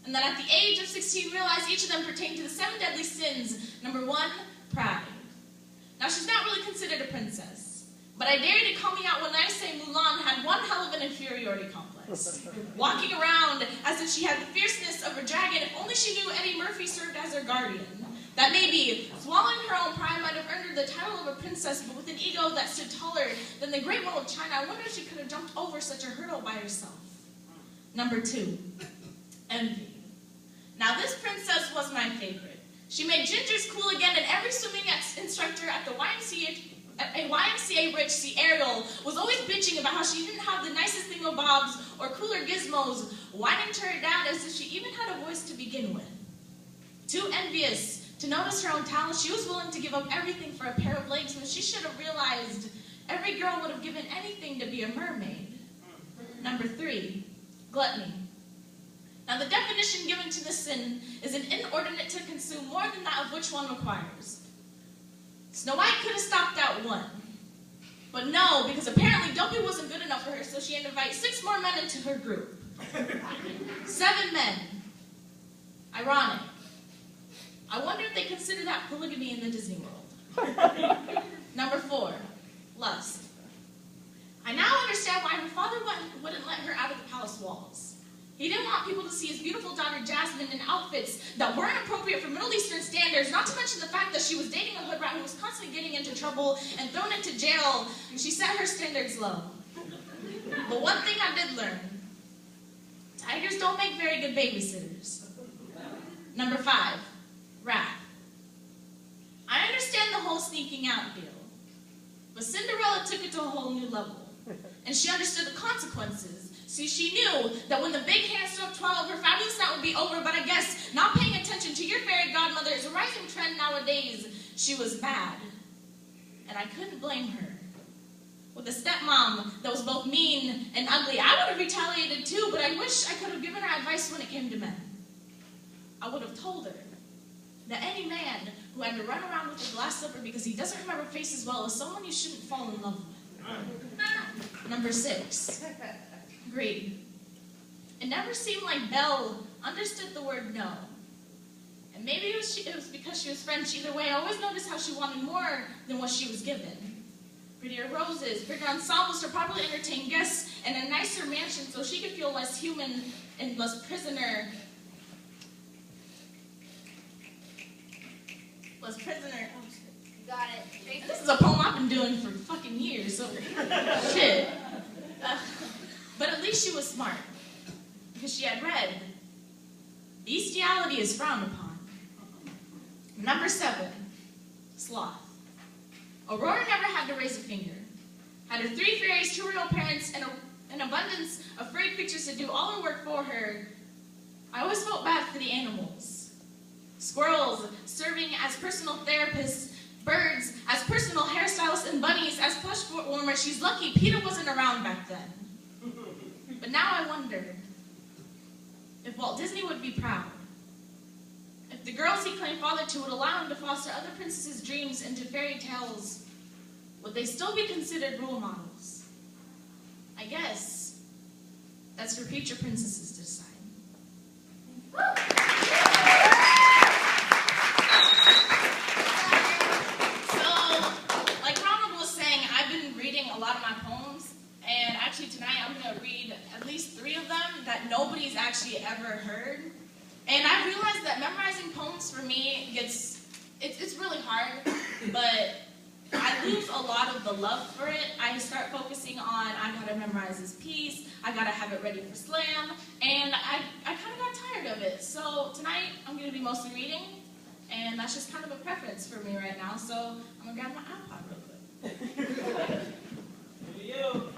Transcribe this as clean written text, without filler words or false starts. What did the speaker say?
and that at the age of 16 realized each of them pertained to the 7 deadly sins. Number 1, pride. Now she's not really considered a princess, but I dare you to call me out when I say Mulan had one hell of an inferiority complex. Walking around as if she had the fierceness of a dragon, if only she knew Eddie Murphy served as her guardian. That maybe swallowing her own pride might have earned her the title of a princess, but with an ego that stood taller than the Great Wall of China, I wonder if she could have jumped over such a hurdle by herself. Number 2, envy. Now this princess was my favorite. She made gingers cool again, and every swimming instructor at the YMCA Bridge, see Ariel, was always bitching about how she didn't have the nicest thingamabobs or cooler gizmos, whining to her dad as if she even had a voice to begin with. Too envious to notice her own talent, she was willing to give up everything for a pair of legs when she should have realized every girl would have given anything to be a mermaid. Number 3, gluttony. Now the definition given to this sin is an inordinate to consume more than that of which one requires. Snow White could have stopped at 1. But no, because apparently Dopey wasn't good enough for her, so she had to invite 6 more men into her group. 7 men. Ironic. I wonder if they consider that polygamy in the Disney World. Number 4, lust. I now understand why her father wouldn't let her out of the palace walls. He didn't want people to see his beautiful daughter Jasmine in outfits that weren't appropriate for Middle Eastern standards, not to mention the fact that she was dating a hood rat who was constantly getting into trouble and thrown into jail, and she set her standards low. But one thing I did learn, tigers don't make very good babysitters. Number 5, wrath. I understand the whole sneaking out deal, but Cinderella took it to a whole new level, and she understood the consequences. See, she knew that when the big hand struck 12, her fabulous night would be over, but I guess not paying attention to your fairy godmother is a rising trend nowadays. She was mad, and I couldn't blame her. With a stepmom that was both mean and ugly, I would have retaliated too, but I wish I could have given her advice when it came to men. I would have told her that any man who had to run around with a glass slipper because he doesn't remember faces well is someone you shouldn't fall in love with. Number 6, greed. It never seemed like Belle understood the word no. And maybe it was because she was French. Either way, I always noticed how she wanted more than what she was given. Prettier roses, bigger ensembles to properly entertain guests, and a nicer mansion so she could feel less human and less prisoner. Oh, got it. this is a poem I've been doing for fucking years, so shit. But at least she was smart, because she had read, bestiality is frowned upon. Number 7, sloth. Aurora never had to raise a finger. Had her 3 fairies, 2 real parents, and an abundance of furry creatures to do all her work for her. I always felt bad for the animals. Squirrels serving as personal therapists, birds as personal hairstylists, and bunnies as plush warmers. She's lucky Peter wasn't around back then. But now I wonder if Walt Disney would be proud. If the girls he claimed father to would allow him to foster other princesses' dreams into fairy tales, would they still be considered role models? I guess that's for future princesses to decide. A lot of my poems, and actually tonight I'm going to read at least 3 of them that nobody's actually ever heard. And I realized that memorizing poems for me it's really hard, but I lose a lot of the love for it. I start focusing on, I gotta memorize this piece, I gotta have it ready for slam, and I kind of got tired of it. So tonight I'm going to be mostly reading, and that's just kind of a preference for me right now, so I'm going to grab my iPod real quick. You.